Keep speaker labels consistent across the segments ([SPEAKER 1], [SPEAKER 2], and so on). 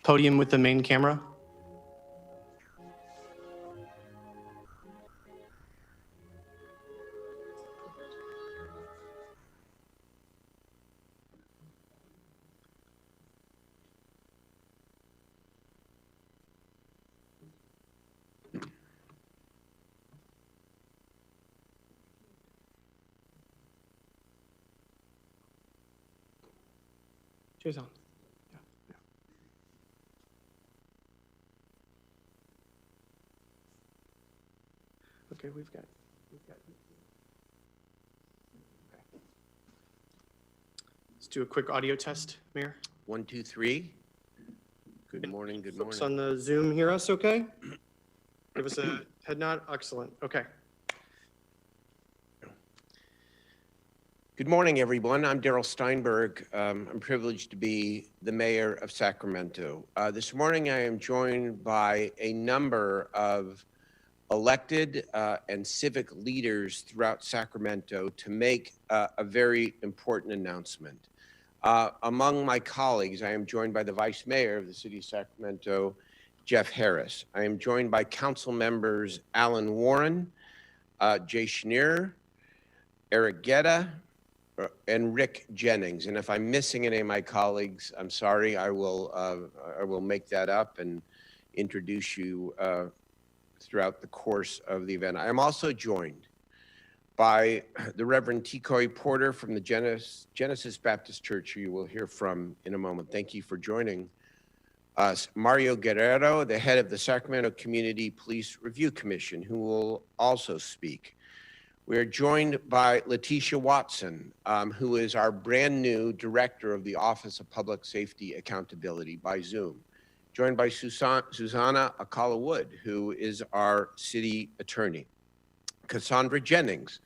[SPEAKER 1] Podium with the main camera. Jason. Yeah. Okay, we've got. Okay. Let's do a quick audio test, Mayor.
[SPEAKER 2] 1, 2, 3. Good morning, good morning.
[SPEAKER 1] Folks on the Zoom hear us okay? Give us a head nod. Excellent. Okay.
[SPEAKER 2] Good morning, everyone. I'm Darrell Steinberg. I'm privileged to be the mayor of Sacramento. This morning, I am joined by a number of elected and civic leaders throughout Sacramento to make a very important announcement. Among my colleagues, I am joined by the Vice Mayor of the City of Sacramento, Jeff Harris. I am joined by Council members Alan Warren, Jay Schneer, Eric Guetta, and Rick Jennings. And if I'm missing any of my colleagues, I'm sorry. I will make that up and introduce you throughout the course of the event. I am also joined by the Reverend Ticoy Porter from the Genesis Baptist Church, who you will hear from in a moment. Thank you for joining us. Mario Guerrero, the head of the Sacramento Community Police Review Commission, who will also speak. We are joined by Letitia Watson, who is our brand new director of the Office of Public Safety Accountability by Zoom. Joined by Susanna Akala-Wood, who is our city attorney. Cassandra Jennings,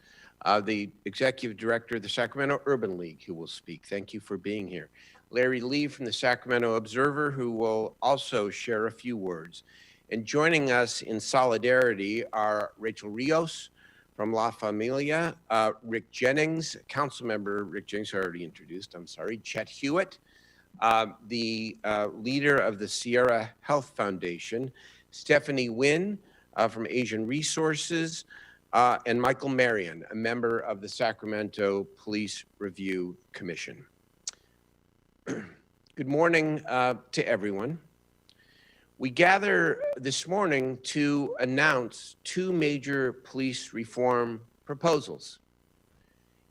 [SPEAKER 2] the executive director of the Sacramento Urban League, who will speak. Thank you for being here. Larry Lee from the Sacramento Observer, who will also share a few words. And joining us in solidarity are Rachel Rios from La Familia, Rick Jennings, council member Rick Jennings, I already introduced, I'm sorry, Chet Hewitt, the leader of the Sierra Health Foundation, Stephanie Wynn from Asian Resources, and Michael Marion, a member of the Sacramento Police Review Commission. Good morning to everyone. We gather this morning to announce two major police reform proposals.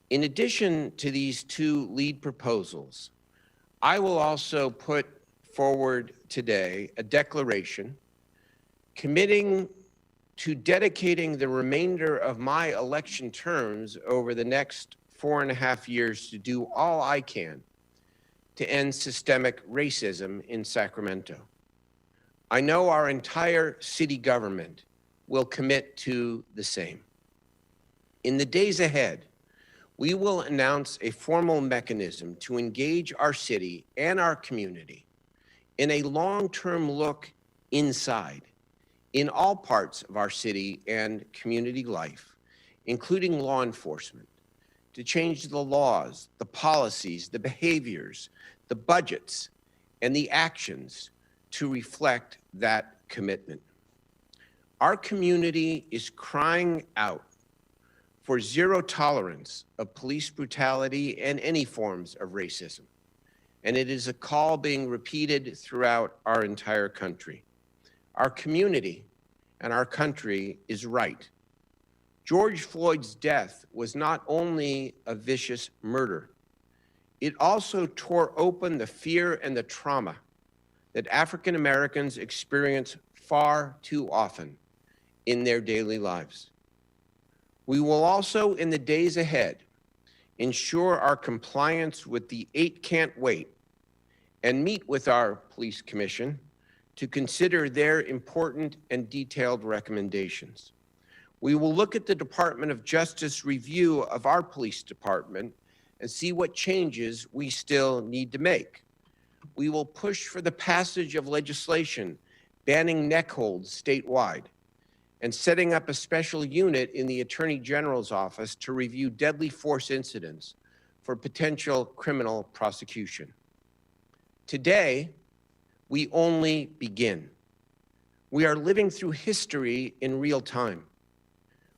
[SPEAKER 2] In addition to these two lead proposals, I will also put forward today a declaration committing to dedicating the remainder of my election terms over the next 4.5 years to do all I can to end systemic racism in Sacramento. I know our entire city government will commit to the same. In the days ahead, we will announce a formal mechanism to engage our city and our community in a long-term look inside in all parts of our city and community life, including law enforcement, to change the laws, the policies, the behaviors, the budgets, and the actions to reflect that commitment. Our community is crying out for zero tolerance of police brutality and any forms of racism. And it is a call being repeated throughout our entire country. Our community and our country is right. George Floyd's death was not only a vicious murder, it also tore open the fear and the trauma that African Americans experience far too often in their daily lives. We will also, in the days ahead, ensure our compliance with the 8 Can't Wait and meet with our police commission to consider their important and detailed recommendations. We will look at the Department of Justice review of our police department and see what changes we still need to make. We will push for the passage of legislation banning neck holds statewide and setting up a special unit in the Attorney General's office to review deadly force incidents for potential criminal prosecution. Today, we only begin. We are living through history in real time.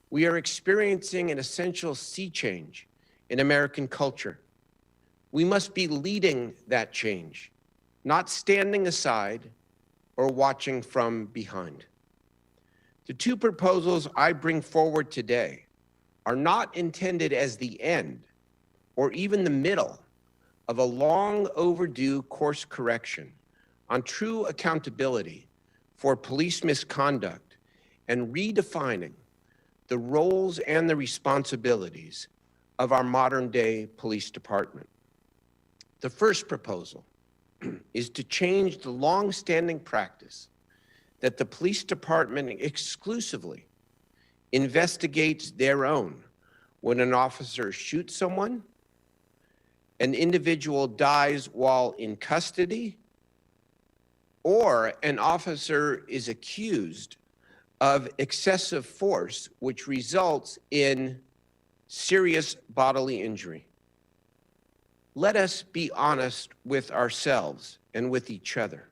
[SPEAKER 2] We are experiencing an essential sea change in American culture. We must be leading that change, not standing aside or watching from behind. The two proposals I bring forward today are not intended as the end or even the middle of a long overdue course correction on true accountability for police misconduct and redefining the roles and the responsibilities of our modern day police department. The first proposal is to change the long-standing practice that the police department exclusively investigates their own when an officer shoots someone, an individual dies while in custody, or an officer is accused of excessive force, which results in serious bodily injury. Let us be honest with ourselves and with each other.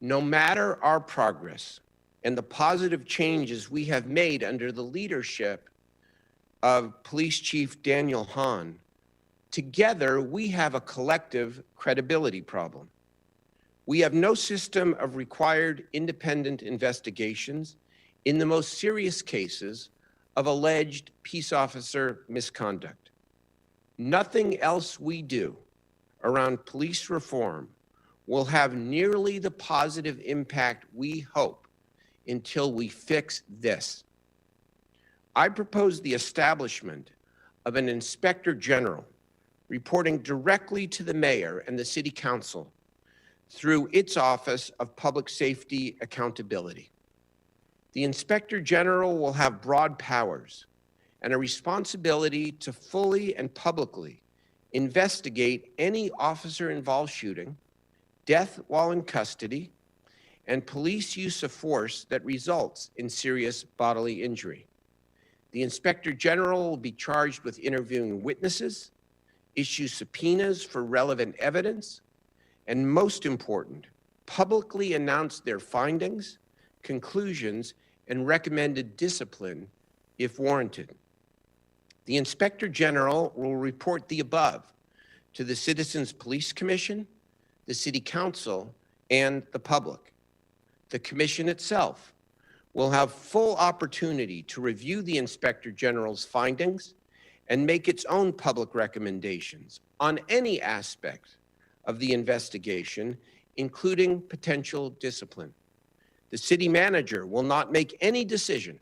[SPEAKER 2] No matter our progress and the positive changes we have made under the leadership of Police Chief Daniel Hahn, together we have a collective credibility problem. We have no system of required independent investigations in the most serious cases of alleged peace officer misconduct. Nothing else we do around police reform will have nearly the positive impact we hope until we fix this. I propose the establishment of an inspector general reporting directly to the mayor and the city council through its Office of Public Safety Accountability. The inspector general will have broad powers and a responsibility to fully and publicly investigate any officer-involved shooting, death while in custody, and police use of force that results in serious bodily injury. The inspector general will be charged with interviewing witnesses, issue subpoenas for relevant evidence, and most important, publicly announce their findings, conclusions, and recommended discipline if warranted. The Inspector General will report the above to the Citizens Police Commission, the City Council, and the public. The Commission itself will have full opportunity to review the Inspector General's findings and make its own public recommendations on any aspect of the investigation, including potential discipline. The city manager will not make any decision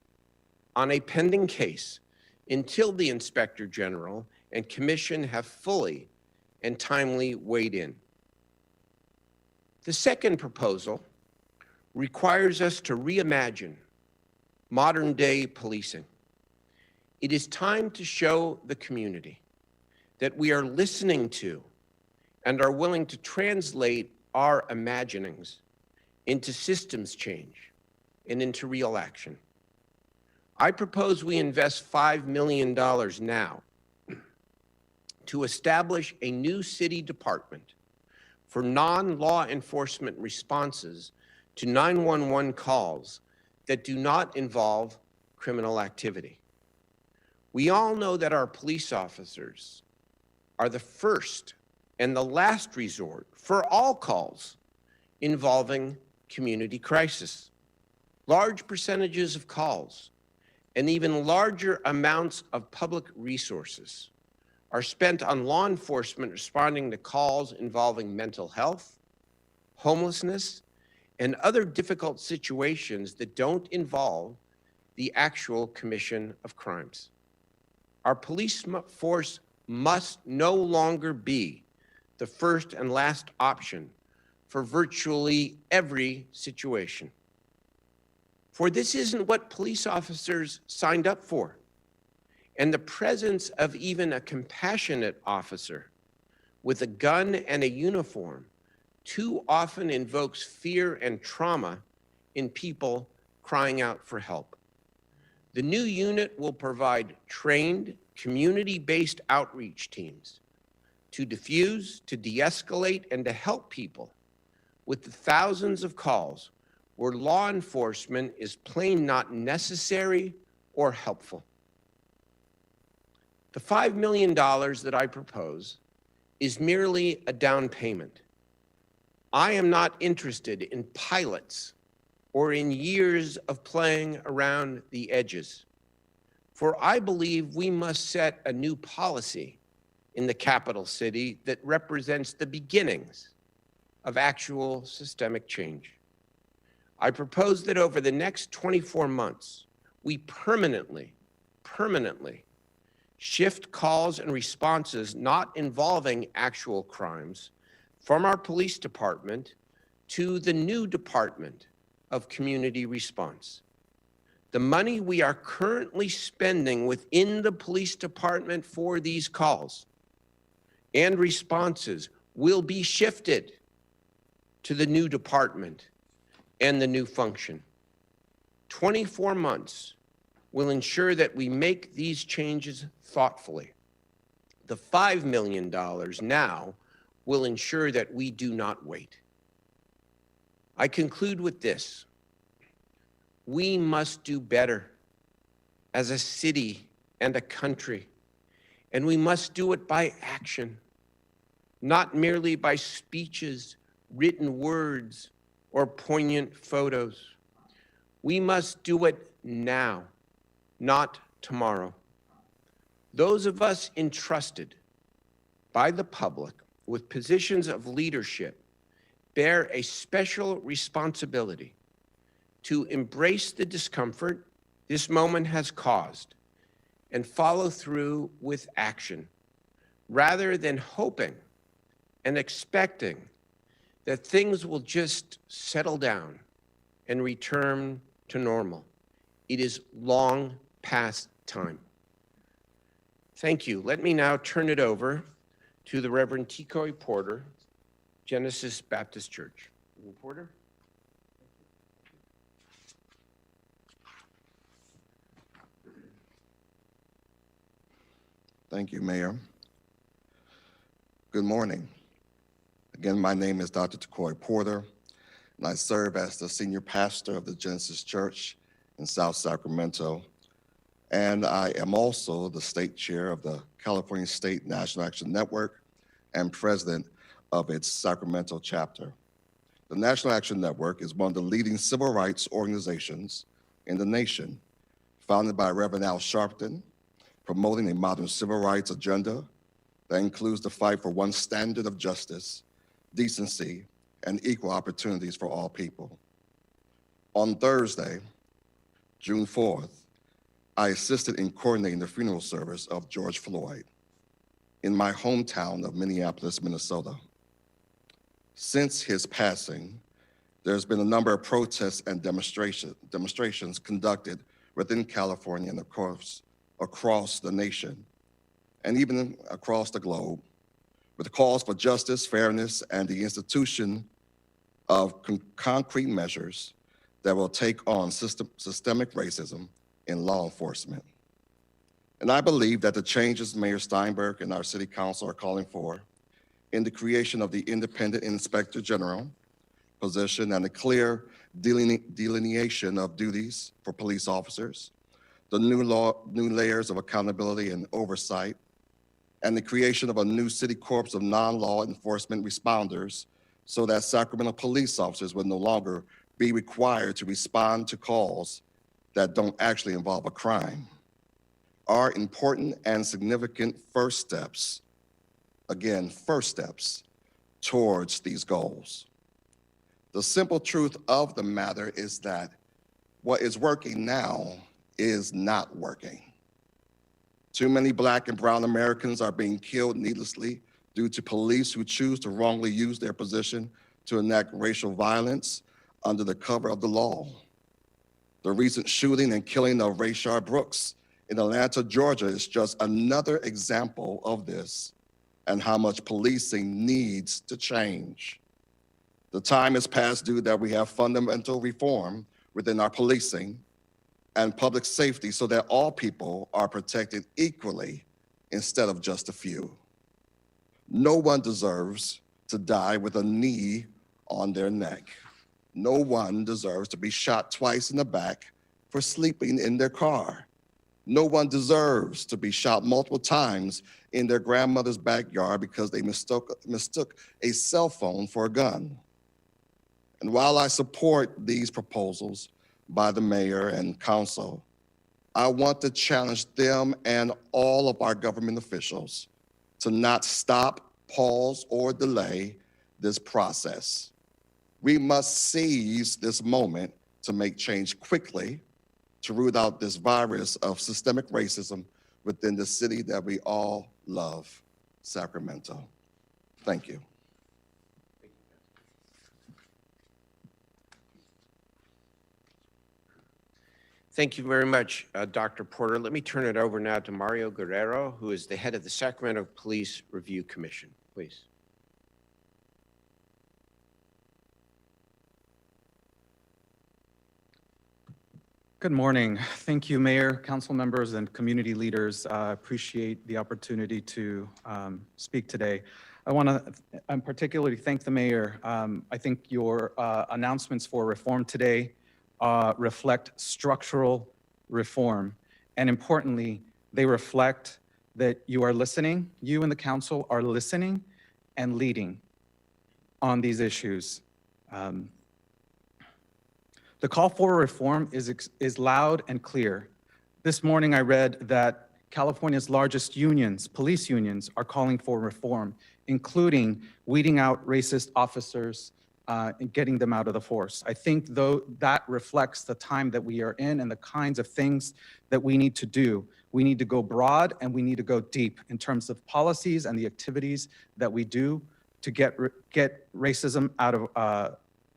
[SPEAKER 2] on a pending case until the Inspector General and Commission have fully and timely weighed in. The second proposal requires us to reimagine modern-day policing. It is time to show the community that we are listening to and are willing to translate our imaginings into systems change and into real action. I propose we invest $5 million now to establish a new city department for non-law enforcement responses to 911 calls that do not involve criminal activity. We all know that our police officers are the first and the last resort for all calls involving community crisis. Large percentages of calls and even larger amounts of public resources are spent on law enforcement responding to calls involving mental health, homelessness, and other difficult situations that don't involve the actual commission of crimes. Our police force must no longer be the first and last option for virtually every situation. For this isn't what police officers signed up for. And the presence of even a compassionate officer with a gun and a uniform too often invokes fear and trauma in people crying out for help. The new unit will provide trained, community-based outreach teams to diffuse, to de-escalate, and to help people with the thousands of calls where law enforcement is plain not necessary or helpful. The $5 million that I propose is merely a down payment. I am not interested in pilots or in years of playing around the edges, for I believe we must set a new policy in the capital city that represents the beginnings of actual systemic change. I propose that over the next 24 months, we permanently shift calls and responses not involving actual crimes from our police department to the new Department of Community Response. The money we are currently spending within the police department for these calls and responses will be shifted to the new department and the new function. 24 months will ensure that we make these changes thoughtfully. The $5 million now will ensure that we do not wait. I conclude with this. We must do better as a city and a country, and we must do it by action, not merely by speeches, written words, or poignant photos. We must do it now, not tomorrow. Those of us entrusted by the public with positions of leadership bear a special responsibility to embrace the discomfort this moment has caused and follow through with action, rather than hoping and expecting that things will just settle down and return to normal. It is long past time. Thank you. Let me now turn it over to the Reverend Ticoy Porter, Genesis Baptist Church. Reverend Porter?
[SPEAKER 3] Thank you, Mayor. Good morning. Again, my name is Dr. Ticoy Porter, and I serve as the senior pastor of the Genesis Church in South Sacramento. And I am also the state chair of the California State National Action Network and president of its Sacramento chapter. The National Action Network is one of the leading civil rights organizations in the nation, founded by Reverend Al Sharpton, promoting a modern civil rights agenda that includes the fight for one standard of justice, decency, and equal opportunities for all people. On Thursday, June 4th, I assisted in coordinating the funeral service of George Floyd in my hometown of Minneapolis, Minnesota. Since his passing, there's been a number of protests and demonstrations conducted within California and, of course, across the nation, and even across the globe, with calls for justice, fairness, and the institution of concrete measures that will take on systemic racism in law enforcement. And I believe that the changes Mayor Steinberg and our City Council are calling for in the creation of the Independent Inspector General position and a clear delineation of duties for police officers, the new layers of accountability and oversight, and the creation of a new city corps of non-law enforcement responders so that Sacramento police officers will no longer be required to respond to calls that don't actually involve a crime, are important and significant first steps, again, first steps towards these goals. The simple truth of the matter is that what is working now is not working. Too many Black and brown Americans are being killed needlessly due to police who choose to wrongly use their position to enact racial violence under the cover of the law. The recent shooting and killing of Rayshard Brooks in Atlanta, Georgia is just another example of this and how much policing needs to change. The time is past due that we have fundamental reform within our policing and public safety so that all people are protected equally instead of just a few. No one deserves to die with a knee on their neck. No one deserves to be shot twice in the back for sleeping in their car. No one deserves to be shot multiple times in their grandmother's backyard because they mistook a cell phone for a gun. And while I support these proposals by the mayor and council, I want to challenge them and all of our government officials to not stop, pause, or delay this process. We must seize this moment to make change quickly, to root out this virus of systemic racism within the city that we all love, Sacramento. Thank you.
[SPEAKER 2] Thank you very much, Dr. Porter. Let me turn it over now to Mario Guerrero, who is the head of the Sacramento Police Review Commission. Please.
[SPEAKER 4] Good morning. Thank you, Mayor, council members, and community leaders. I appreciate the opportunity to speak today. I want to particularly thank the Mayor. I think your announcements for reform today reflect structural reform. And importantly, they reflect that you are listening, you and the council are listening and leading on these issues. The call for reform is loud and clear. This morning I read that California's largest unions, police unions, are calling for reform, including weeding out racist officers and getting them out of the force. I think though that reflects the time that we are in and the kinds of things that we need to do. We need to go broad and we need to go deep in terms of policies and the activities that we do to get racism out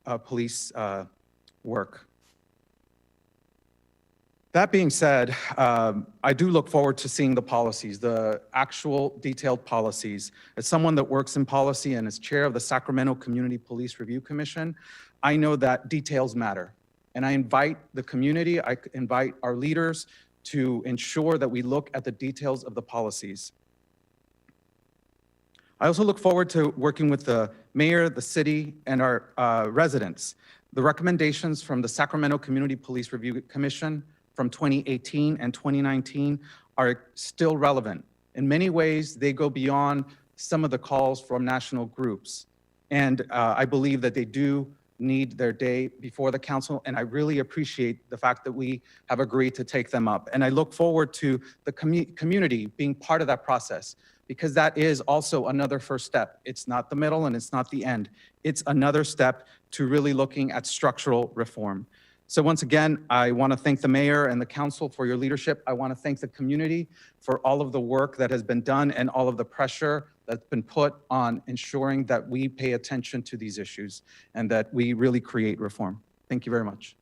[SPEAKER 4] of police work. That being said, I do look forward to seeing the policies, the actual detailed policies. As someone that works in policy and is chair of the Sacramento Community Police Review Commission, I know that details matter. And I invite the community, I invite our leaders to ensure that we look at the details of the policies. I also look forward to working with the mayor, the city, and our residents. The recommendations from the Sacramento Community Police Review Commission from 2018 and 2019 are still relevant. In many ways, they go beyond some of the calls from national groups. And I believe that they do need their day before the council, and I really appreciate the fact that we have agreed to take them up. And I look forward to the community being part of that process, because that is also another first step. It's not the middle and it's not the end. It's another step to really looking at structural reform. So once again, I want to thank the mayor and the council for your leadership. I want to thank the community for all of the work that has been done and all of the pressure that's been put on ensuring that we pay attention to these issues and that we really create reform. Thank you very much.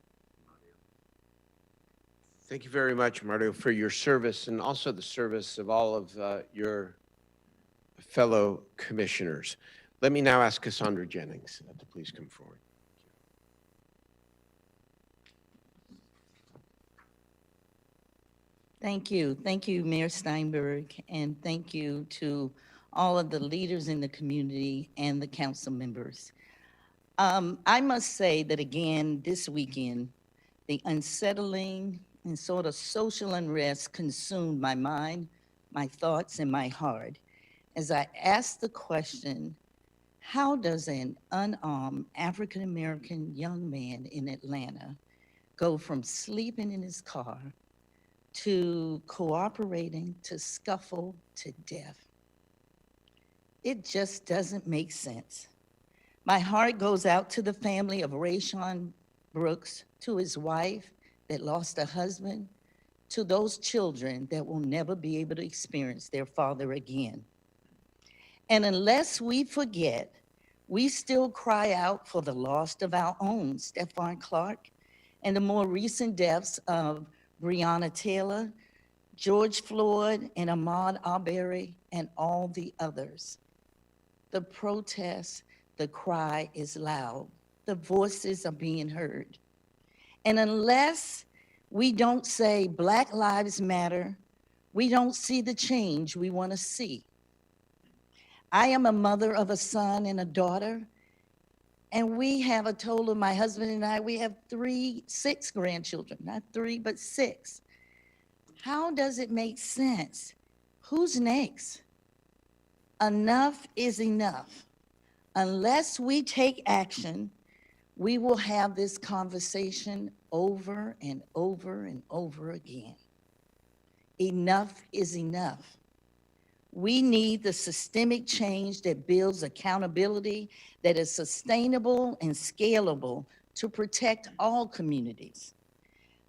[SPEAKER 2] Thank you very much, Mario, for your service and also the service of all of your fellow commissioners. Let me now ask Cassandra Jennings to please come forward.
[SPEAKER 5] Thank you. Thank you, Mayor Steinberg, and thank you to all of the leaders in the community and the council members. I must say that again, this weekend, the unsettling and sort of social unrest consumed my mind, my thoughts, and my heart as I asked the question, how does an unarmed African-American young man in Atlanta go from sleeping in his car to cooperating, to scuffle, to death? It just doesn't make sense. My heart goes out to the family of Rayshawn Brooks, to his wife that lost a husband, to those children that will never be able to experience their father again. And unless we forget, we still cry out for the loss of our own Stephon Clark and the more recent deaths of Breonna Taylor, George Floyd, and Ahmaud Arbery, and all the others. The protest, the cry is loud. The voices are being heard. And unless we don't say Black Lives Matter, we don't see the change we want to see. I am a mother of a son and a daughter, And we have a total of, my husband and I, we have six grandchildren, not three, but six. How does it make sense? Who's next? Enough is enough. Unless we take action, we will have this conversation over and over and over again. Enough is enough. We need the systemic change that builds accountability, that is sustainable and scalable to protect all communities.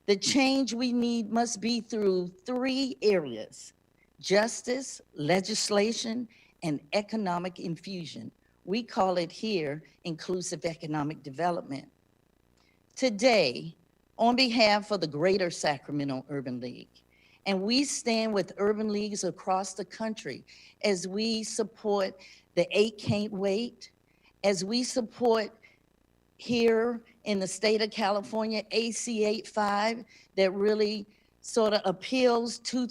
[SPEAKER 5] The change we need must be through three areas: justice, legislation, and economic infusion. We call it here inclusive economic development. Today, on behalf of the Greater Sacramento Urban League, and we stand with urban leagues across the country as we support the 8 Can't Wait, as we support here in the state of California, AC 85, that really sort of appeals to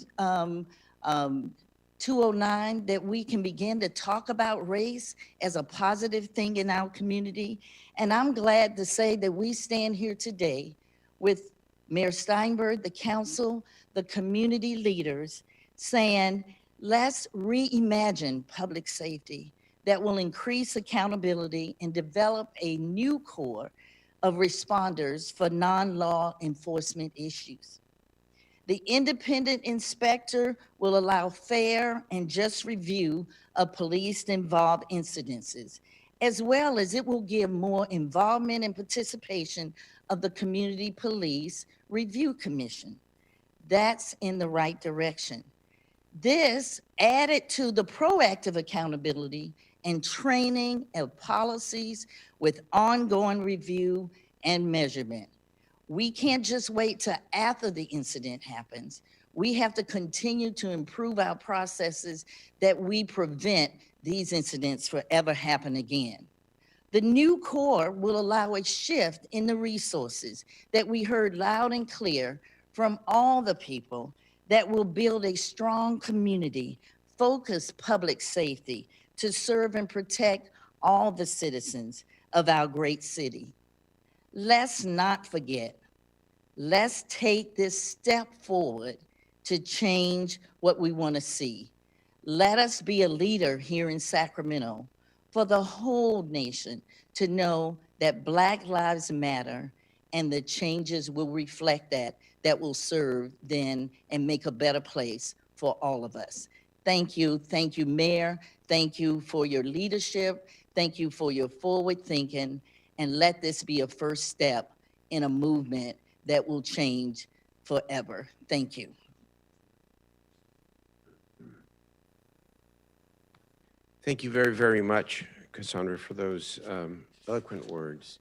[SPEAKER 5] 209, that we can begin to talk about race as a positive thing in our community. And I'm glad to say that we stand here today with Mayor Steinberg, the council, the community leaders, saying, let's reimagine public safety that will increase accountability and develop a new core of responders for non-law enforcement issues. The independent inspector will allow fair and just review of police-involved incidences, as well as it will give more involvement and participation of the Community Police Review Commission. That's in the right direction. This, added to the proactive accountability and training of policies with ongoing review and measurement. We can't just wait till after the incident happens. We have to continue to improve our processes that we prevent these incidents from ever happen again. The new core will allow a shift in the resources that we heard loud and clear from all the people, that will build a strong community, focused public safety to serve and protect all the citizens of our great city. Let's not forget, let's take this step forward to change what we want to see. Let us be a leader here in Sacramento for the whole nation to know that Black Lives Matter, and the changes will reflect that will serve then and make a better place for all of us. Thank you, Mayor. Thank you for your leadership. Thank you for your forward thinking, and let this be a first step in a movement that will change forever. Thank you.
[SPEAKER 2] Thank you very, very much, Cassandra, for those eloquent words.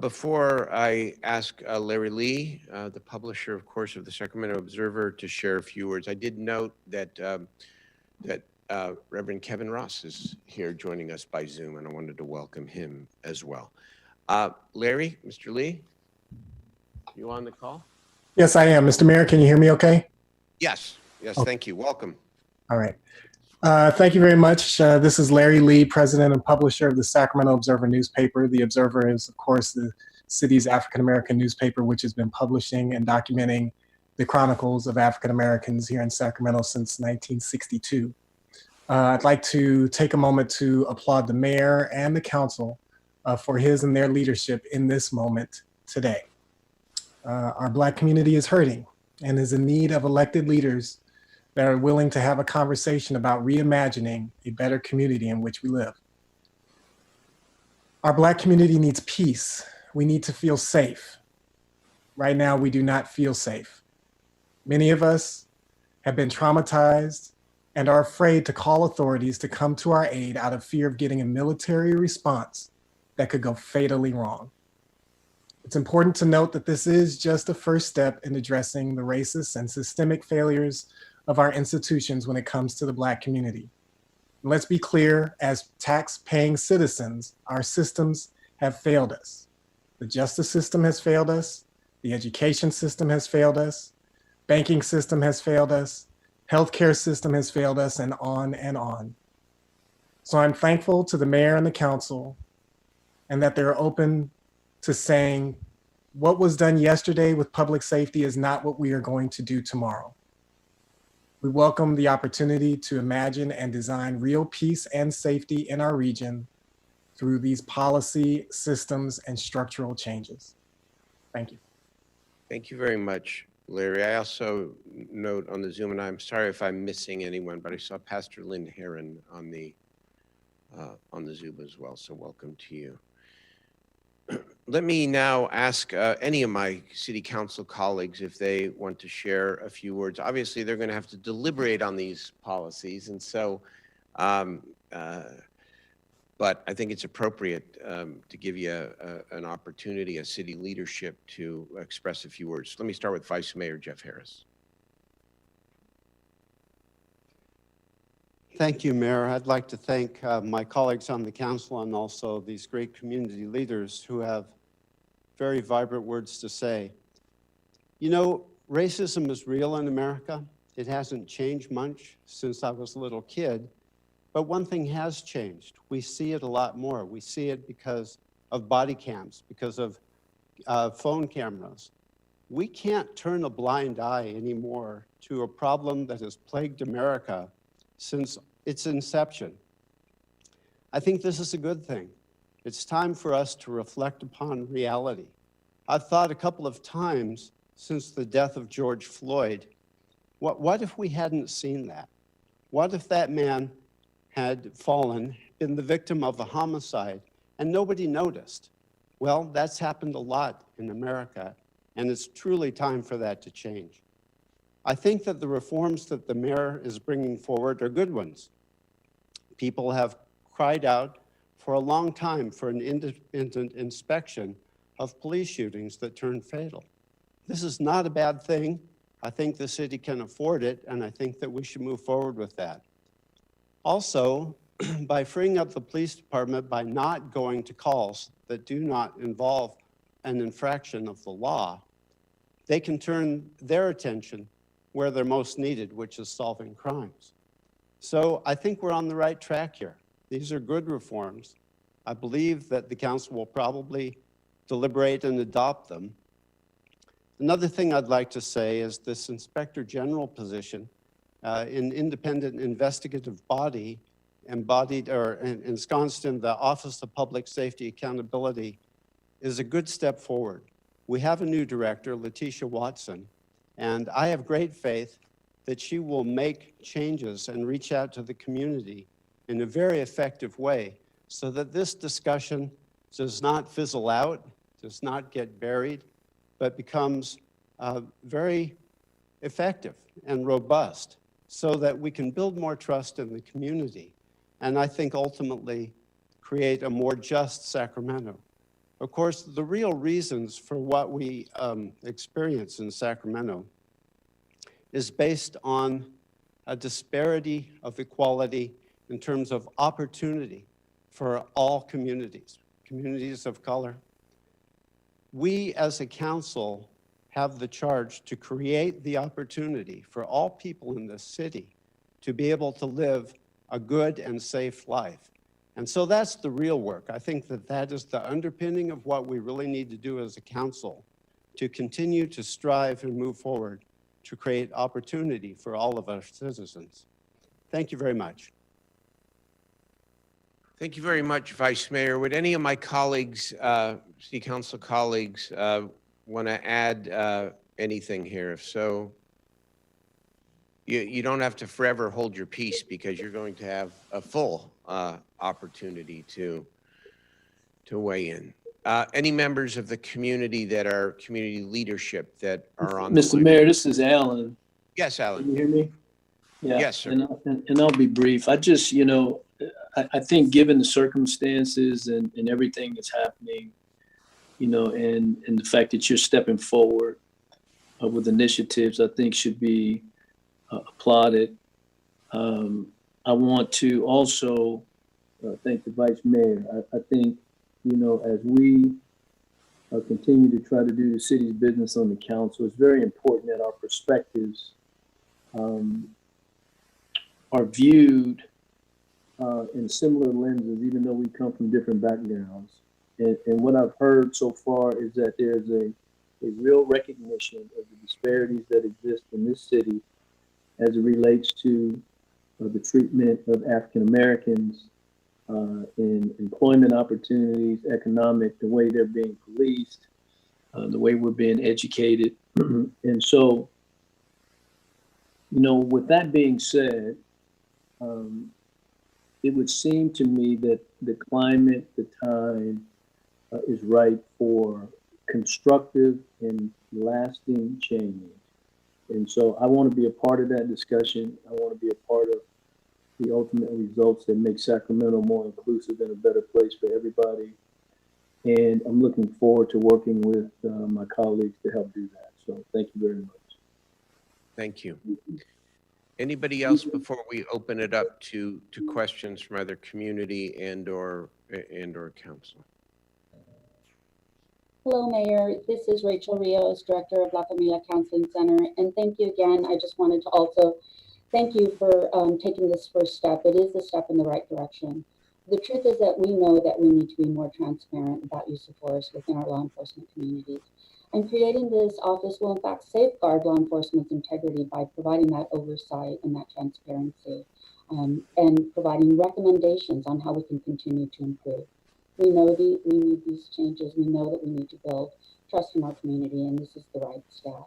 [SPEAKER 2] Before I ask Larry Lee, the publisher, of course, of the Sacramento Observer, to share a few words, I did note that Reverend Kevin Ross is here joining us by Zoom, and I wanted to welcome him as well. Larry, Mr. Lee, you on the call?
[SPEAKER 6] Yes, I am. Mr. Mayor, can you hear me okay?
[SPEAKER 2] Yes, yes,
[SPEAKER 6] Okay.
[SPEAKER 2] Thank you. Welcome.
[SPEAKER 6] All right. Thank you very much. This is Larry Lee, president and publisher of the Sacramento Observer newspaper. The Observer is, of course, the city's African-American newspaper, which has been publishing and documenting the chronicles of African-Americans here in Sacramento since 1962. I'd like to take a moment to applaud the mayor and the council for his and their leadership in this moment today. Our Black community is hurting and is in need of elected leaders that are willing to have a conversation about reimagining a better community in which we live. Our Black community needs peace. We need to feel safe. Right now, we do not feel safe. Many of us have been traumatized and are afraid to call authorities to come to our aid out of fear of getting a military response that could go fatally wrong. It's important to note that this is just a first step in addressing the racist and systemic failures of our institutions when it comes to the Black community. And let's be clear, as tax-paying citizens, our systems have failed us. The justice system has failed us, the education system has failed us, banking system has failed us, healthcare system has failed us, and on and on. So I'm thankful to the mayor and the council and that they're open to saying what was done yesterday with public safety is not what we are going to do tomorrow. We welcome the opportunity to imagine and design real peace and safety in our region through these policy, systems, and structural changes. Thank you.
[SPEAKER 2] Thank you very much, Larry. I also note on the Zoom, and I'm sorry if I'm missing anyone, but I saw Pastor Lynn Heron on the Zoom as well, so welcome to you. Let me now ask any of my city council colleagues if they want to share a few words. Obviously, they're going to have to deliberate on these policies, and so, but I think it's appropriate to give you an opportunity, as city leadership, to express a few words. Let me start with Vice Mayor Jeff Harris.
[SPEAKER 7] Thank you, Mayor. I'd like to thank my colleagues on the council and also these great community leaders who have very vibrant words to say. You know, racism is real in America. It hasn't changed much since I was a little kid, but one thing has changed. We see it a lot more. We see it because of body cams, because of phone cameras. We can't turn a blind eye anymore to a problem that has plagued America since its inception. I think this is a good thing. It's time for us to reflect upon reality. I've thought a couple of times since the death of George Floyd, what if we hadn't seen that? What if that man had fallen, been the victim of a homicide, and nobody noticed? Well, that's happened a lot in America, and it's truly time for that to change. I think that the reforms that the mayor is bringing forward are good ones. People have cried out for a long time for an independent inspection of police shootings that turn fatal. This is not a bad thing. I think the city can afford it, and I think that we should move forward with that. Also, by freeing up the police department by not going to calls that do not involve an infraction of the law, they can turn their attention where they're most needed, which is solving crimes. So I think we're on the right track here. These are good reforms. I believe that the council will probably deliberate and adopt them. Another thing I'd like to say is this Inspector General position, an independent investigative body embodied or ensconced in the Office of Public Safety Accountability, is a good step forward. We have a new director, Letitia Watson, and I have great faith that she will make changes and reach out to the community in a very effective way so that this discussion does not fizzle out, does not get buried, but becomes very effective and robust so that we can build more trust in the community and I think ultimately create a more just Sacramento. Of course, the real reasons for what we experience in Sacramento is based on a disparity of equality in terms of opportunity for all communities, communities of color. We as a council have the charge to create the opportunity for all people in this city to be able to live a good and safe life. And so that's the real work. I think that that is the underpinning of what we really need to do as a council to continue to strive and move forward to create opportunity for all of our citizens. Thank you very much.
[SPEAKER 2] Thank you very much, Vice Mayor. Would any of my colleagues, city council colleagues, want to add anything here? If so, you don't have to forever hold your peace because you're going to have a full opportunity to weigh in. Any members of the community that are community leadership that are on the
[SPEAKER 8] Mr.
[SPEAKER 2] line?
[SPEAKER 8] Mayor, this is Alan.
[SPEAKER 2] Yes,
[SPEAKER 8] Can
[SPEAKER 2] Alan.
[SPEAKER 8] you hear me? Yeah.
[SPEAKER 2] Yes, sir.
[SPEAKER 8] And I'll be brief. I just, I think given the circumstances and everything that's happening, and the fact that you're stepping forward with initiatives, I think should be applauded. I want to also thank the Vice Mayor. I think, as we continue to try to do the city's business on the council, it's very important that our perspectives are viewed in similar lenses, even though we come from different backgrounds. And what I've heard so far is that there's a real recognition of the disparities that exist in this city as it relates to the treatment of African Americans in employment opportunities, economic, the way they're being policed, the way we're being educated. And so, with that being said, it would seem to me that the climate, the time is right for constructive and lasting change. And so I want to be a part of that discussion. I want to be a part of the ultimate results that make Sacramento more inclusive and a better place for everybody. And I'm looking forward to working with my colleagues to help do that. So thank you very much.
[SPEAKER 2] Thank you. Anybody else before we open it up to questions from either community and/or council?
[SPEAKER 9] Hello, Mayor. This is Rachel Rios, Director of La Familia Counseling Center. And thank you again. I just wanted to also thank you for taking this first step. It is a step in the right direction. The truth is that we know that we need to be more transparent about use of force within our law enforcement communities. And creating this office will in fact safeguard law enforcement's integrity by providing that oversight and that transparency and providing recommendations on how we can continue to improve. We know we need these changes. We know that we need to build trust in our community, and this is the right step.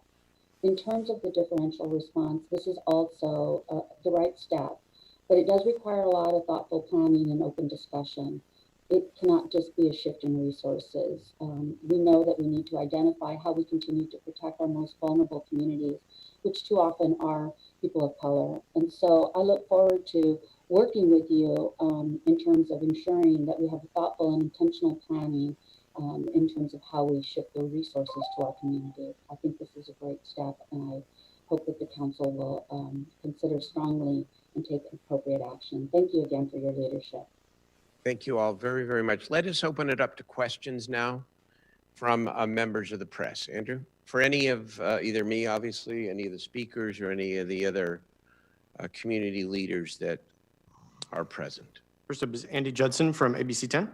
[SPEAKER 9] In terms of the differential response, this is also the right step, but it does require a lot of thoughtful planning and open discussion. It cannot just be a shift in resources. We know that we need to identify how we continue to protect our most vulnerable communities, which too often are people of color. And so I look forward to working with you in terms of ensuring that we have thoughtful and intentional planning in terms of how we shift the resources to our community. I think this is a great step, and I hope that the council will consider strongly and take appropriate action. Thank you again for your leadership.
[SPEAKER 2] Thank you all very, very much. Let us open it up to questions now from members of the press. Andrew, for any of either me, obviously, any of the speakers, or any of the other community leaders that are present.
[SPEAKER 1] First up is Andy Judson from ABC 10.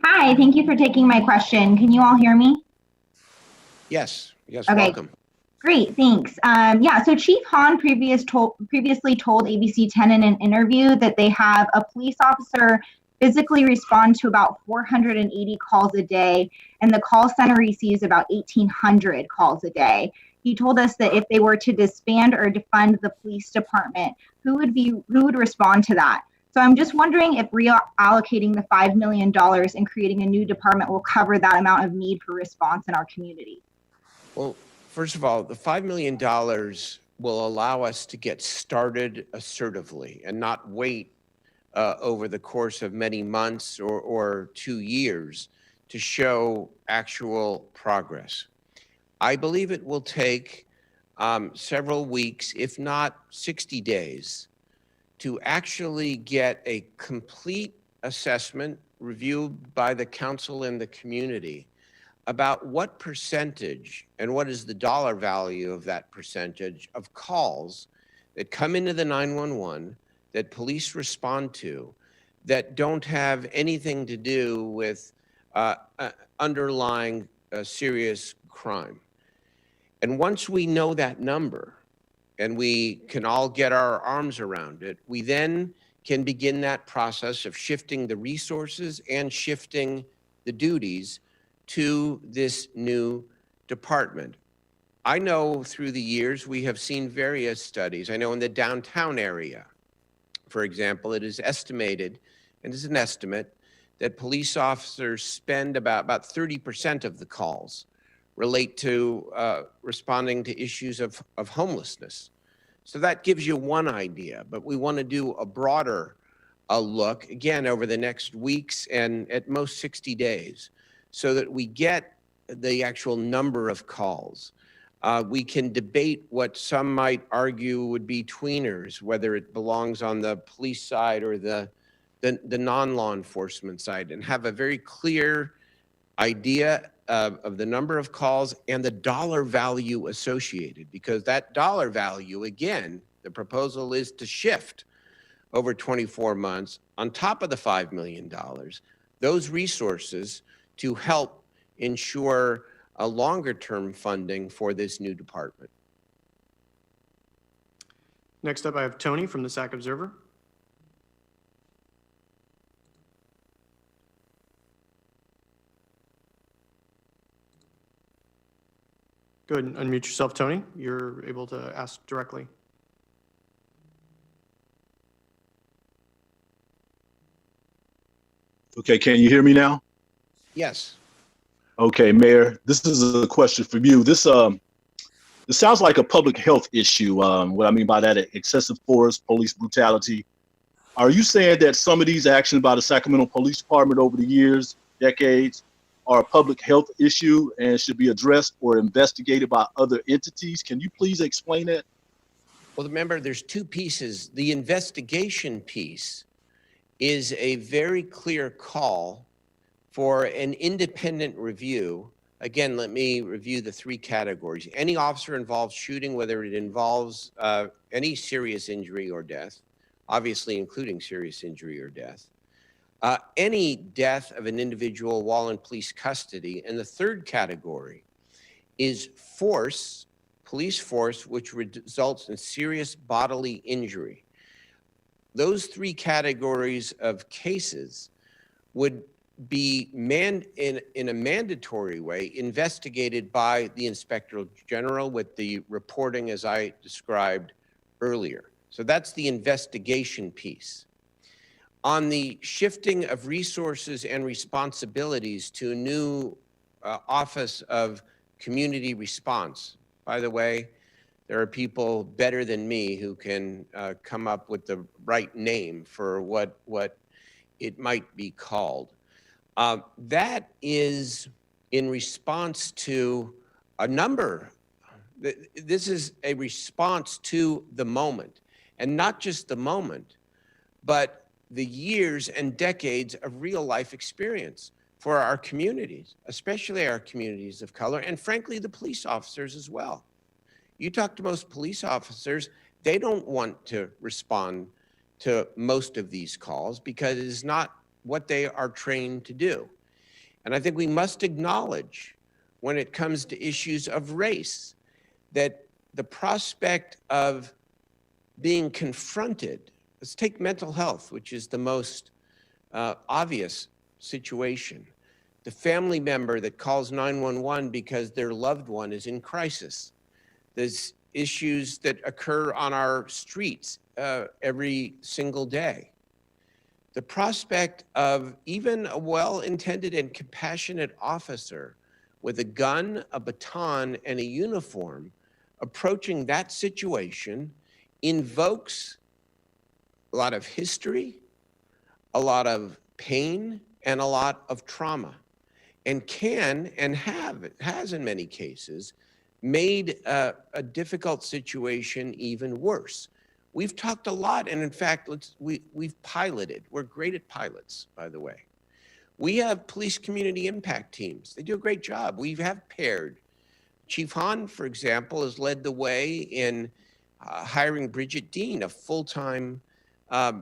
[SPEAKER 10] Hi, thank you for taking my question. Can you all hear me?
[SPEAKER 2] Yes,
[SPEAKER 10] Okay.
[SPEAKER 2] Welcome.
[SPEAKER 10] Great, thanks. Yeah, so Chief Hahn previously told ABC 10 in an interview that they have a police officer physically respond to about 480 calls a day, and the call center receives about 1,800 calls a day. He told us that if they were to disband or defund the police department, who would respond to that? So I'm just wondering if reallocating the $5 million and creating a new department will cover that amount of need for response in our community.
[SPEAKER 2] Well, first of all, the $5 million will allow us to get started assertively and not wait over the course of many months or 2 years to show actual progress. I believe it will take several weeks, if not 60 days, to actually get a complete assessment reviewed by the council and the community about what percentage and what is the dollar value of that percentage of calls that come into the 911 that police respond to that don't have anything to do with underlying serious crime. And once we know that number and we can all get our arms around it, we then can begin that process of shifting the resources and shifting the duties to this new department. I know through the years we have seen various studies. I know in the downtown area, for example, it is estimated, and it's an estimate, that police officers spend about 30% of the calls relate to responding to issues of homelessness. So that gives you one idea, but we want to do a broader look, again, over the next weeks and at most 60 days, so that we get the actual number of calls. We can debate what some might argue would be tweeners, whether it belongs on the police side or the non-law enforcement side, and have a very clear idea of the number of calls and the dollar value associated, because that dollar value, again, the proposal is to shift over 24 months on top of the $5 million those resources to help ensure a longer-term funding for this new department.
[SPEAKER 1] Next up, I have Tony from the SAC Observer. Go ahead and unmute yourself, Tony. You're able to ask directly.
[SPEAKER 11] Okay, can you hear me now?
[SPEAKER 2] Yes.
[SPEAKER 11] Okay, Mayor, this is a question for you. This sounds like a public health issue. What I mean by that, excessive force, police brutality. Are you saying that some of these actions by the Sacramento Police Department over the years, decades, are a public health issue and should be addressed or investigated by other entities? Can you please explain that?
[SPEAKER 2] Well, remember, there's two pieces. The investigation piece is a very clear call for an independent review. Again, let me review the three categories. Any officer involved shooting, whether it involves any serious injury or death, obviously including serious injury or death, any death of an individual while in police custody. And the third category is force, police force, which results in serious bodily injury. Those three categories of cases would be in a mandatory way investigated by the Inspector General with the reporting as I described earlier. So that's the investigation piece. On the shifting of resources and responsibilities to a new Office of Community Response. By the way, there are people better than me who can come up with the right name for what it might be called. That is in response to a number. This is a response to the moment, and not just the moment, but the years and decades of real life experience for our communities, especially our communities of color, and frankly, the police officers as well. You talk to most police officers, they don't want to respond to most of these calls because it is not what they are trained to do. And I think we must acknowledge when it comes to issues of race that the prospect of being confronted, let's take mental health, which is the most obvious situation. The family member that calls 911 because their loved one is in crisis. There's issues that occur on our streets every single day. The prospect of even a well-intended and compassionate officer with a gun, a baton, and a uniform approaching that situation invokes a lot of history, a lot of pain, and a lot of trauma, and can and has in many cases made a difficult situation even worse. We've talked a lot, and in fact, we've piloted. We're great at pilots, by the way. We have police community impact teams. They do a great job. We have paired. Chief Hahn, for example, has led the way in hiring Bridget Dean, a full-time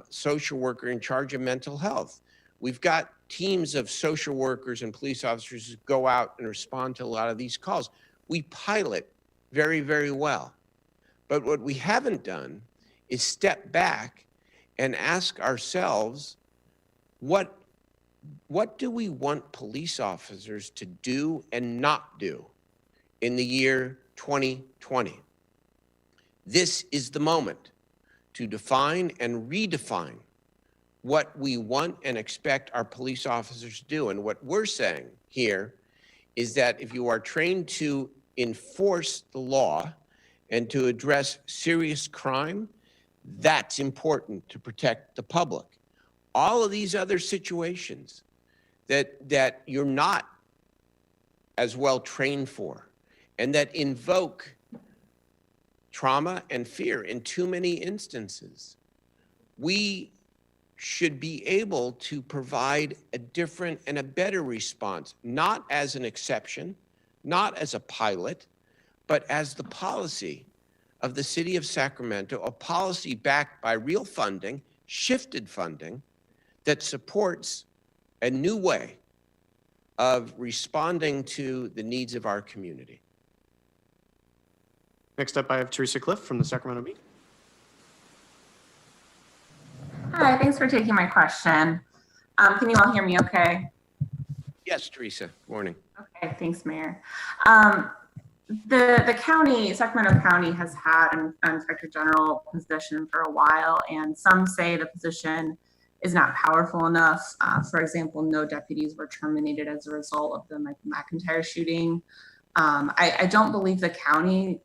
[SPEAKER 2] social worker in charge of mental health. We've got teams of social workers and police officers who go out and respond to a lot of these calls. We pilot very, very well. But what we haven't done is step back and ask ourselves, what do we want police officers to do and not do in the year 2020? This is the moment to define and redefine what we want and expect our police officers to do. And what we're saying here is that if you are trained to enforce the law and to address serious crime, that's important to protect the public. All of these other situations that you're not as well trained for and that invoke trauma and fear in too many instances, we should be able to provide a different and a better response, not as an exception, not as a pilot, but as the policy of the city of Sacramento, a policy backed by real funding, shifted funding, that supports a new way of responding to the needs of our community.
[SPEAKER 1] Next up, I have Teresa Cliff from the Sacramento Bee.
[SPEAKER 12] Hi, thanks for taking my question. Can you all hear me okay?
[SPEAKER 2] Yes, Teresa, morning.
[SPEAKER 12] Okay, thanks, Mayor. The county, Sacramento County, has had an inspector general position for a while, and some say the position is not powerful enough. For example, no deputies were terminated as a result of the Michael McIntyre shooting. I don't believe the county's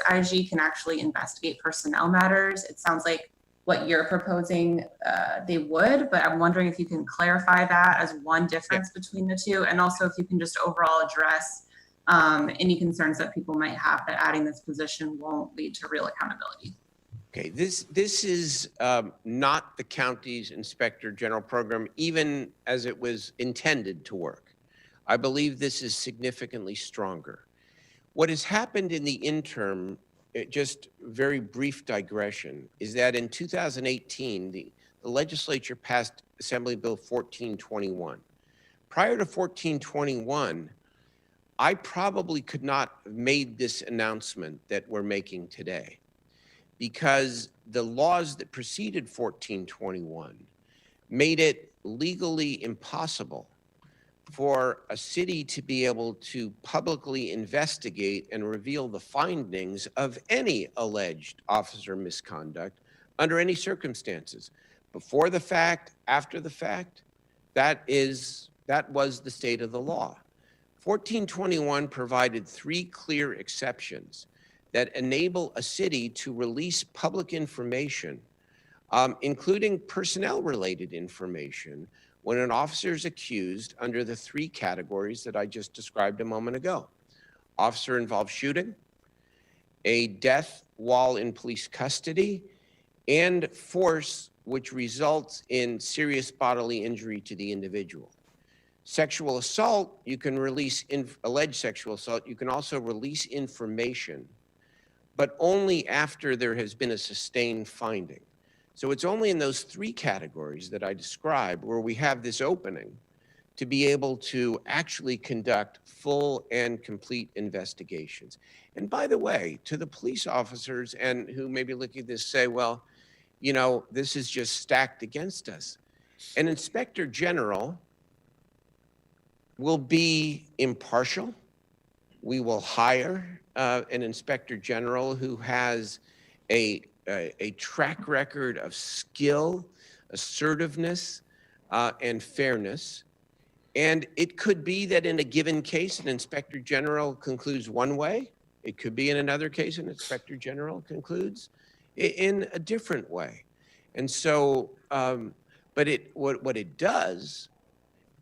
[SPEAKER 12] IG can actually investigate personnel matters. It sounds like what you're proposing, they would, but I'm wondering if you can clarify that as one difference between the two, and also if you can just overall address any concerns that people might have that adding this position won't lead to real accountability.
[SPEAKER 2] Okay, this is not the county's inspector general program, even as it was intended to work. I believe this is significantly stronger. What has happened in the interim, just very brief digression, is that in 2018, the legislature passed Assembly Bill 1421. Prior to 1421, I probably could not have made this announcement that we're making today, because the laws that preceded 1421 made it legally impossible for a city to be able to publicly investigate and reveal the findings of any alleged officer misconduct under any circumstances. Before the fact, after the fact, that was the state of the law. 1421 provided 3 clear exceptions that enable a city to release public information, including personnel-related information, when an officer is accused under the 3 categories that I just described a moment ago. Officer-involved shooting, a death while in police custody, and force which results in serious bodily injury to the individual. Sexual assault, you can release, alleged sexual assault, you can also release information, but only after there has been a sustained finding. So it's only in those 3 categories that I described where we have this opening to be able to actually conduct full and complete investigations. And by the way, to the police officers and who may be looking at this say, well, you know, this is just stacked against us. An inspector general will be impartial. We will hire an inspector general who has a track record of skill, assertiveness, and fairness. And it could be that in a given case, an inspector general concludes one way. It could be in another case, an inspector general concludes in a different way. And so, but what it does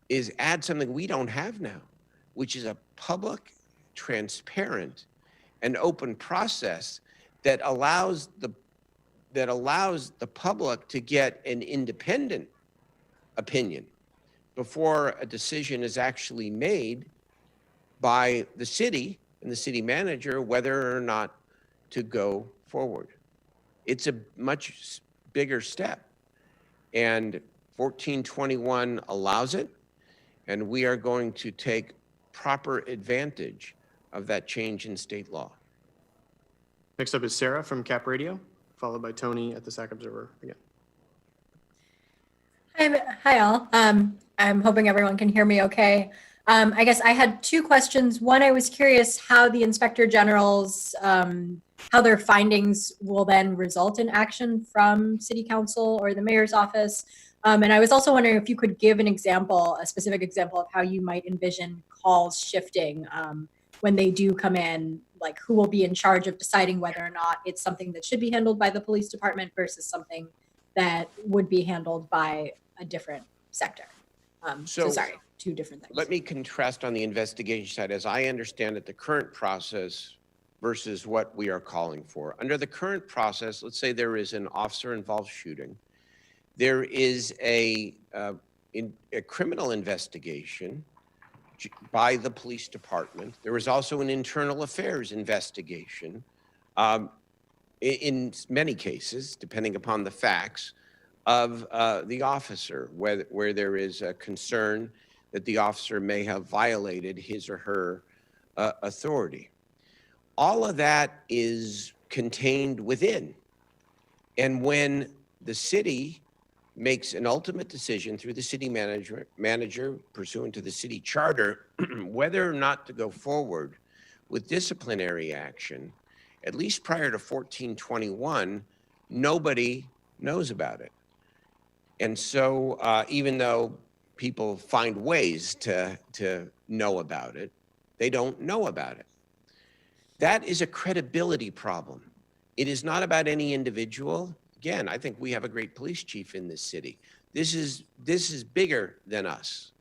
[SPEAKER 2] is add something we don't have now, which is a public, transparent, and open process that allows the public to get an independent opinion before a decision is actually made by the city and the city manager whether or not to go forward. It's a much bigger step, and 1421 allows it, and we are going to take proper advantage of that change in state law.
[SPEAKER 1] Next up is Sarah from Cap Radio, followed by Tony at the Sac Observer again.
[SPEAKER 13] Hi all. I'm hoping everyone can hear me okay. I guess I had 2 questions. One, I was curious how the Inspector General's, how their findings will then result in action from City Council or the Mayor's office. And I was also wondering if you could give an example, a specific example of how you might envision calls shifting when they do come in, like who will be in charge of deciding whether or not it's something that should be handled by the police department versus something that would be handled by a different sector. So sorry, 2 different things.
[SPEAKER 2] Let me contrast on the investigation side. As I understand it, the current process versus what we are calling for. Under the current process, let's say there is an officer-involved shooting. There is a criminal investigation by the police department. There is also an internal affairs investigation. In many cases, depending upon the facts, of the officer, where there is a concern that the officer may have violated his or her authority. All of that is contained within. And when the city makes an ultimate decision through the city manager pursuant to the city charter, whether or not to go forward with disciplinary action, at least prior to 1421, nobody knows about it. And so even though people find ways to know about it, they don't know about it. That is a credibility problem. It is not about any individual. Again, I think we have a great police chief in this city. This is bigger than us.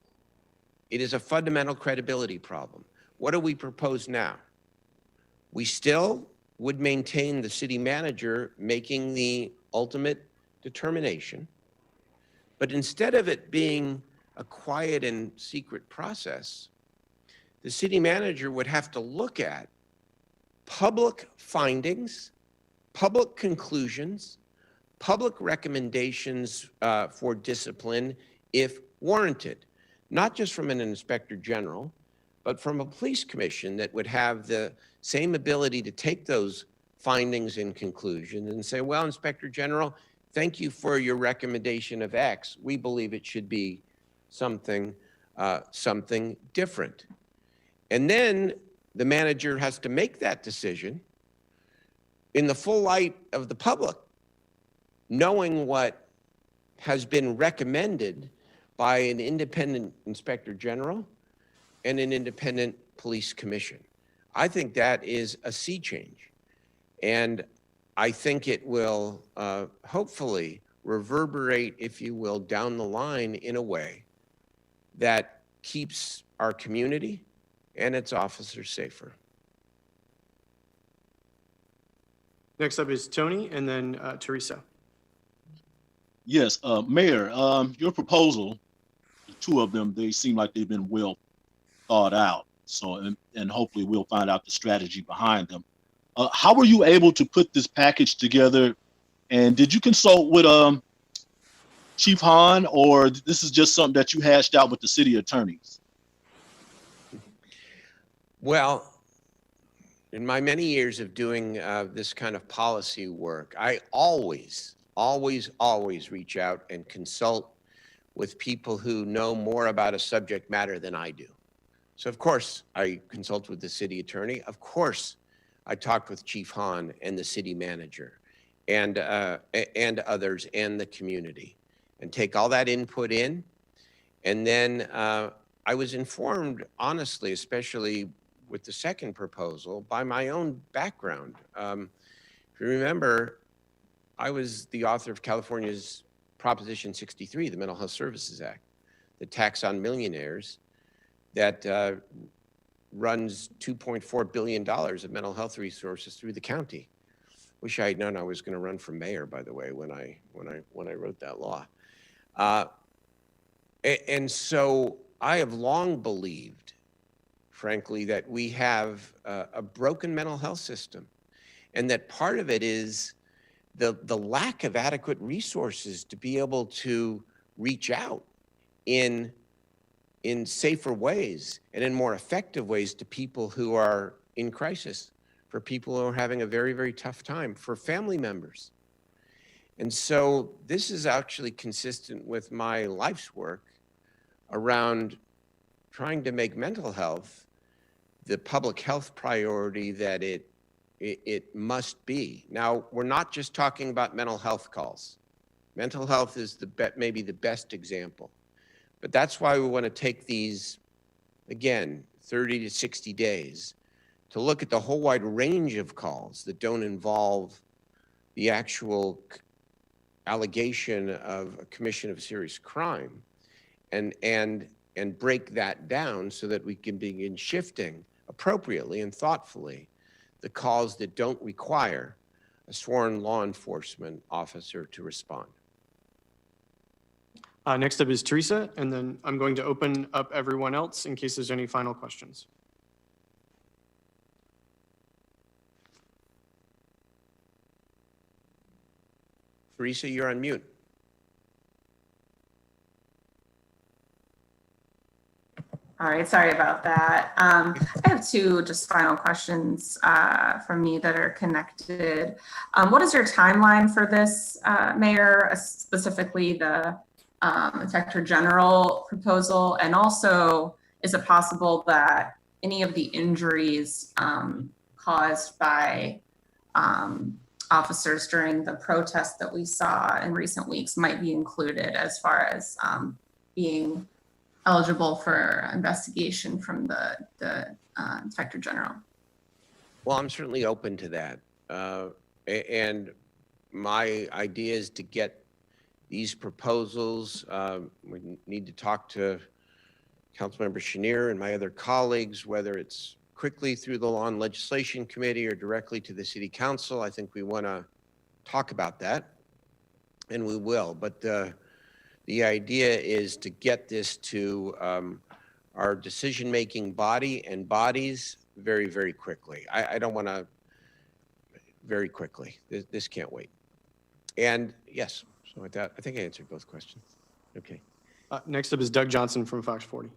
[SPEAKER 2] It is a fundamental credibility problem. What do we propose now? We still would maintain the city manager making the ultimate determination, but instead of it being a quiet and secret process, the city manager would have to look at public findings, public conclusions, public recommendations for discipline if warranted, not just from an inspector general, but from a police commission that would have the same ability to take those findings and conclusions and say, well, Inspector General, thank you for your recommendation of X. We believe it should be something different. And then the manager has to make that decision in the full light of the public, knowing what has been recommended by an independent inspector general and an independent police commission. I think that is a sea change. And I think it will hopefully reverberate, if you will, down the line in a way that keeps our community and its officers safer.
[SPEAKER 1] Next up is Tony and then Teresa.
[SPEAKER 11] Yes, Mayor, your proposal, the two of them, they seem like they've been well thought out. So, and hopefully we'll find out the strategy behind them. How were you able to put this package together? And did you consult with Chief Hahn, or this is just something that you hashed out with the city attorneys?
[SPEAKER 2] Well, in my many years of doing this kind of policy work, I always reach out and consult with people who know more about a subject matter than I do. So of course I consult with the city attorney. Of course I talked with Chief Hahn and the city manager and others and the community, and take all that input in. And then I was informed, honestly, especially with the second proposal, by my own background. If you remember, I was the author of California's Proposition 63, the Mental Health Services Act, the tax on millionaires that runs $2.4 billion of mental health resources through the county. Wish I had known I was going to run for mayor, by the way, when I wrote that law. And so I have long believed, frankly, that we have a broken mental health system, and that part of it is the lack of adequate resources to be able to reach out in safer ways and in more effective ways to people who are in crisis, for people who are having a very, very tough time, for family members. And so this is actually consistent with my life's work around trying to make mental health the public health priority that it must be. Now, we're not just talking about mental health calls. Mental health is maybe the best example. But that's why we want to take these, again, 30 to 60 days to look at the whole wide range of calls that don't involve the actual allegation of a commission of serious crime, and break that down so that we can begin shifting appropriately and thoughtfully the calls that don't require a sworn law enforcement officer to respond.
[SPEAKER 1] Next up is Teresa, and then I'm going to open up everyone else in case there's any final questions.
[SPEAKER 2] Teresa, you're on mute.
[SPEAKER 12] All right, sorry about that. I have two just final questions from me that are connected. What is your timeline for this, Mayor, specifically the Inspector General proposal? And also, is it possible that any of the injuries caused by officers during the protest that we saw in recent weeks might be included as far as being eligible for investigation from the Inspector General?
[SPEAKER 2] Well, I'm certainly open to that. And my idea is to get these proposals. We need to talk to Councilmember Chenier and my other colleagues, whether it's quickly through the Law and Legislation Committee or directly to the City Council. I think we want to talk about that, and we will. But the idea is to get this to our decision-making body and bodies very, very quickly. I don't want to, very quickly. This can't wait. And yes, so with that, I think I answered both questions. Okay.
[SPEAKER 1] Next up is Doug Johnson from Fox 40.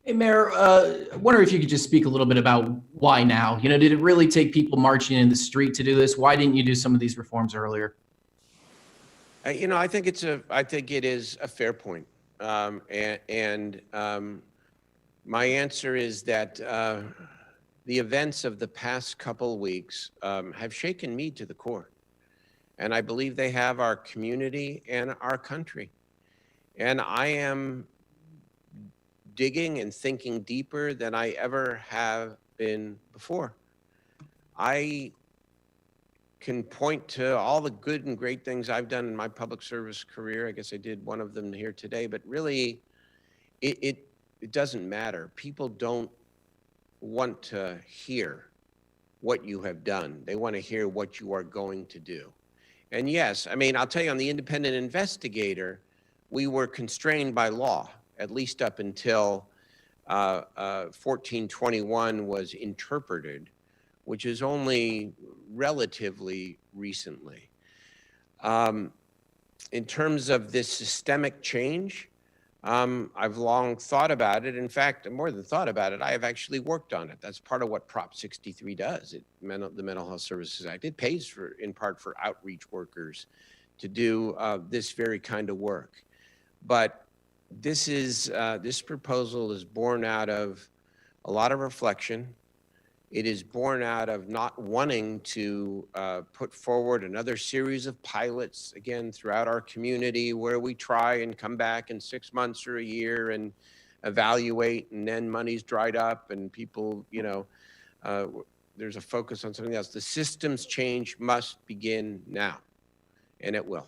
[SPEAKER 14] Hey, Mayor, I wonder if you could just speak a little bit about why now? You know, did it really take people marching in the street to do this? Why didn't you do some of these reforms earlier?
[SPEAKER 2] You know, I think it is a fair point. My answer is that the events of the past couple weeks have shaken me to the core. And I believe they have our community and our country. And I am digging and thinking deeper than I ever have been before. I can point to all the good and great things I've done in my public service career. I guess I did one of them here today, but really it doesn't matter. People don't want to hear what you have done. They want to hear what you are going to do. And yes, I mean, I'll tell you, on the independent investigator, we were constrained by law, at least up until 1421 was interpreted, which is only relatively recently. In terms of this systemic change, I've long thought about it. In fact, more than thought about it, I have actually worked on it. That's part of what Prop 63 does, the Mental Health Services Act. It pays in part for outreach workers to do this very kind of work. But this proposal is born out of a lot of reflection. It is born out of not wanting to put forward another series of pilots, again, throughout our community where we try and come back in 6 months or a year and evaluate, and then money's dried up and people, you know, there's a focus on something else. The systems change must begin now, and it will.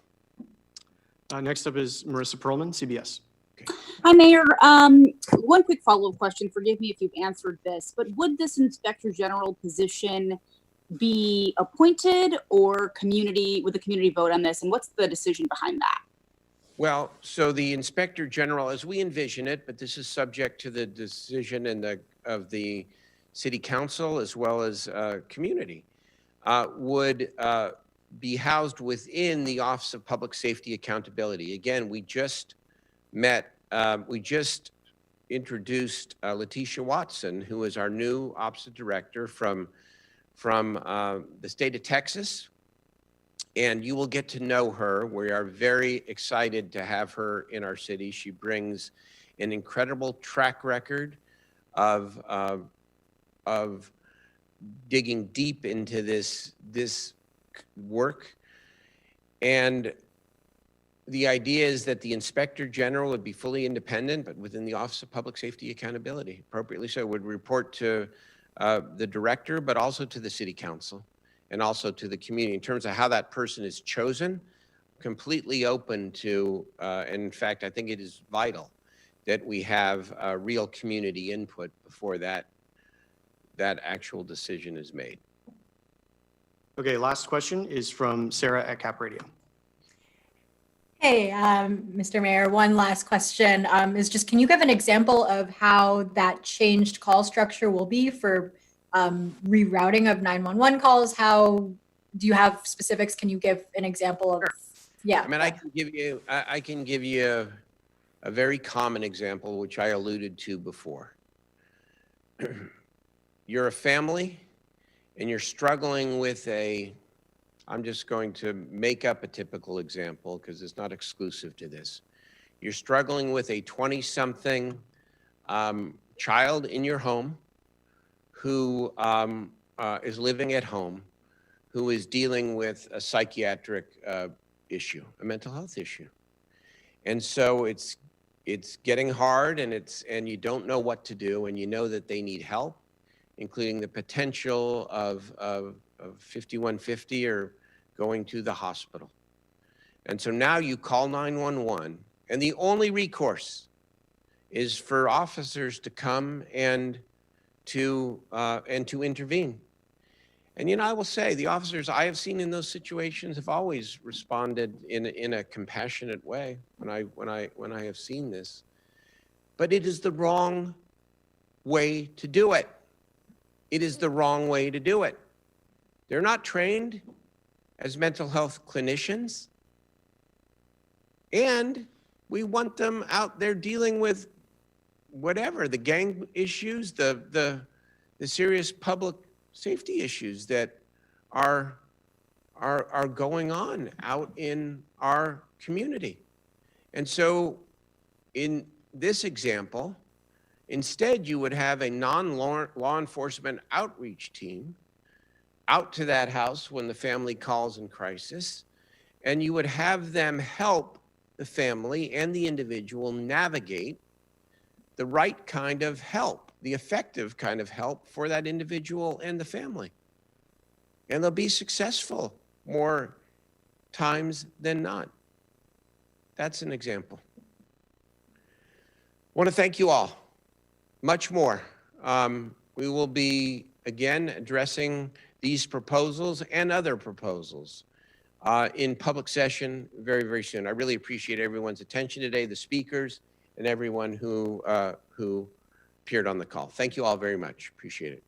[SPEAKER 1] Next up is Marissa Perlman, CBS.
[SPEAKER 15] Hi, Mayor. One quick follow-up question. Forgive me if you've answered this, but would this Inspector General position be appointed or would the community vote on this? And what's the decision behind that?
[SPEAKER 2] Well, so the Inspector General, as we envision it, but this is subject to the decision of the City Council as well as community, would be housed within the Office of Public Safety Accountability. Again, we just introduced Letitia Watson, who is our new Office Director from the state of Texas. And you will get to know her. We are very excited to have her in our city. She brings an incredible track record of digging deep into this work. And the idea is that the Inspector General would be fully independent, but within the Office of Public Safety Accountability, appropriately so, would report to the director, but also to the City Council and also to the community. In terms of how that person is chosen, completely open to, and in fact, I think it is vital that we have real community input before that actual decision is made.
[SPEAKER 1] Okay, last question is from Sarah at Cap Radio.
[SPEAKER 13] Hey, Mr. Mayor, one last question is just, can you give an example of how that changed call structure will be for rerouting of 911 calls? How do you have specifics? Can you give an example of? Yeah.
[SPEAKER 2] I mean, I can give you a very common example, which I alluded to before. You're a family and you're struggling with I'm just going to make up a typical example because it's not exclusive to this. You're struggling with a 20-something child in your home who is living at home, who is dealing with a psychiatric issue, a mental health issue. And so it's getting hard, and you don't know what to do, and you know that they need help, including the potential of 5150 or going to the hospital. And so now you call 911, and the only recourse is for officers to come and to intervene. And, you know, I will say the officers I have seen in those situations have always responded in a compassionate way when I have seen this. But it is the wrong way to do it. It is the wrong way to do it. They're not trained as mental health clinicians. And we want them out there dealing with whatever, the gang issues, the serious public safety issues that are going on out in our community. And so in this example, instead you would have a non-law enforcement outreach team out to that house when the family calls in crisis, and you would have them help the family and the individual navigate the right kind of help, the effective kind of help for that individual and the family. And they'll be successful more times than not. That's an example. I want to thank you all. Much more. We will be, again, addressing these proposals and other proposals in public session very, very soon. I really appreciate everyone's attention today, the speakers, and everyone who appeared on the call. Thank you all very much. Appreciate it.